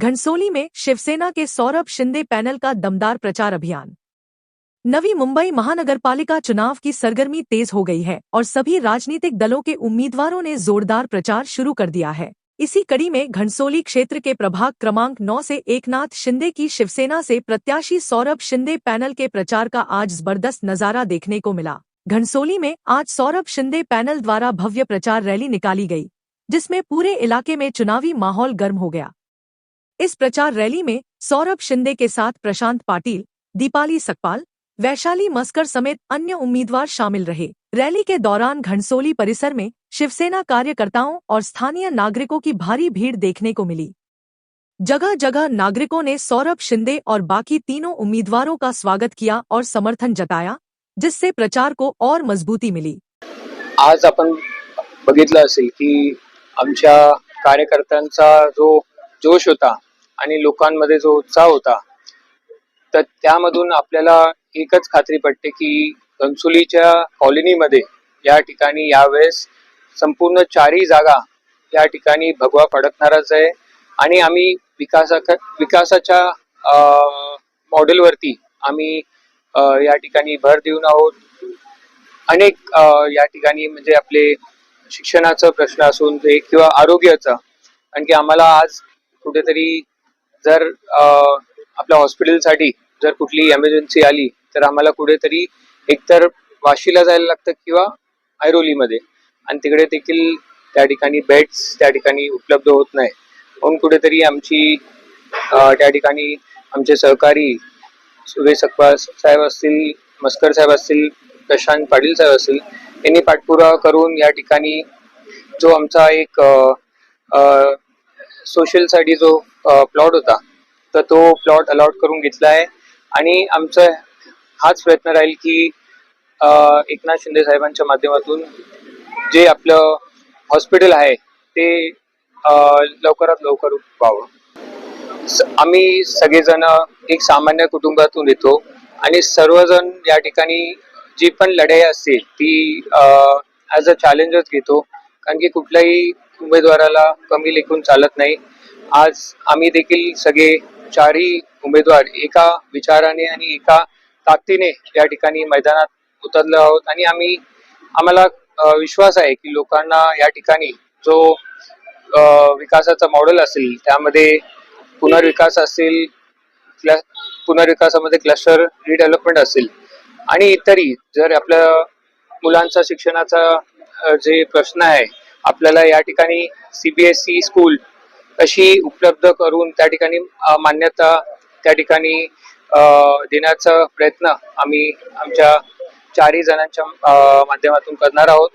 घणसोली में शिवसेना के सौरभ शिंदे पैनल का दमदार प्रचार अभियान। नवी मुंबई महानगरपालिका चुनाव की सरगर्मी तेज हो गई है और सभी राजनीतिक दलों के उम्मीदवारों ने जोरदार प्रचार शुरू कर दिया है। इसी कड़ी में घणसोली क्षेत्र के प्रभाग क्रमांक 9 से एकनाथ शिंदे की शिवसेना से प्रत्याशी सौरभ शिंदे पैनल के प्रचार का आज जबरदस्त नजारा देखने को मिला। घणसोली में आज सौरभ शिंदे पैनल द्वारा भव्य प्रचार रैली निकाली गई, जिसमें पूरे इलाके में चुनावी माहौल गर्म हो गया। इस प्रचार रैली में सौरभ शिंदे के साथ प्रशांत पाटिल, दीपाली सकपाल, वैशाली मस्कर समेत अन्य उम्मीदवार शामिल रहे। रैली के दौरान घणसोली परिसर में शिवसेना कार्यकर्ताओं और स्थानीय नागरिकों की भारी भीड़ देखने को मिली। जगह जगह नागरिकों ने सौरभ शिंदे और बाकी तीनों उम्मीदवारों का स्वागत किया और समर्थन जताया, जिससे प्रचार को और मजबूती मिली। आज आपण बघितलं असेल की आमच्या कार्यकर्त्यांचा जो जोश होता आणि लोकांमध्ये जो उत्साह होता, तर त्यामधून आपल्याला एकच खात्री पटते की घणसोलीच्या कॉलनीमध्ये या ठिकाणी यावेळेस संपूर्ण 4ही जागा या ठिकाणी भगवा फडकणारच आहे आणि आम्ही विकासाच्या मॉडेलवरती आम्ही या ठिकाणी भर देऊन आहोत। अनेक या ठिकाणी म्हणजे आपले शिक्षणाचा प्रश्न असून ते किंवा आरोग्याचा, कारण की आम्हाला आज कुठेतरी जर आपल्या हॉस्पिटलसाठी जर कुठली इमर्जन्सी आली तर आम्हाला कुठेतरी एकतर वाशीला जायला लागतं किंवा ऐरोलीमध्ये, आणि तिकडे देखील त्या ठिकाणी बेड्स त्या ठिकाणी उपलब्ध होत नाही। म्हणून कुठेतरी आमची त्या ठिकाणी आमचे सहकारी सुरेश सकपाल साहेब असतील, मस्कर साहेब असतील, प्रशांत पाटील साहेब असतील, यांनी पाठपुरावा करून या ठिकाणी जो आमचा एक सोशल साठी जो प्लॉट होता तर तो प्लॉट अलॉट करून घेतला आहे आणि आमचा हाच प्रयत्न राहील की एकनाथ शिंदे साहेबांच्या माध्यमातून जे आपलं हॉस्पिटल आहे ते लवकरात लवकर व्हावं। आम्ही सगळेजण एक सामान्य कुटुंबातून येतो आणि सर्वजण या ठिकाणी जी पण लढाई असते ती ॲज अ चॅलेंजच घेतो, कारण की कुठल्याही उमेदवाराला कमी लेखून चालत नाही। आज आम्ही देखील सगळे 4ही उमेदवार एका विचाराने आणि एका ताकदीने या ठिकाणी मैदानात उतरलो आहोत आणि आम्हाला विश्वास आहे की लोकांना या ठिकाणी जो विकासाचा मॉडेल असेल त्यामध्ये पुनर्विकास असेल, पुनर्विकासामध्ये क्लस्टर रिडेव्हलपमेंट असेल आणि इतरही जर आपल्या मुलांचा शिक्षणाचा जे प्रश्न आहे, आपल्याला या ठिकाणी CBSE स्कूल अशी उपलब्ध करून त्या ठिकाणी मान्यता त्या ठिकाणी देण्याचा प्रयत्न आम्ही आमच्या 4ही जणांच्या माध्यमातून करणार आहोत।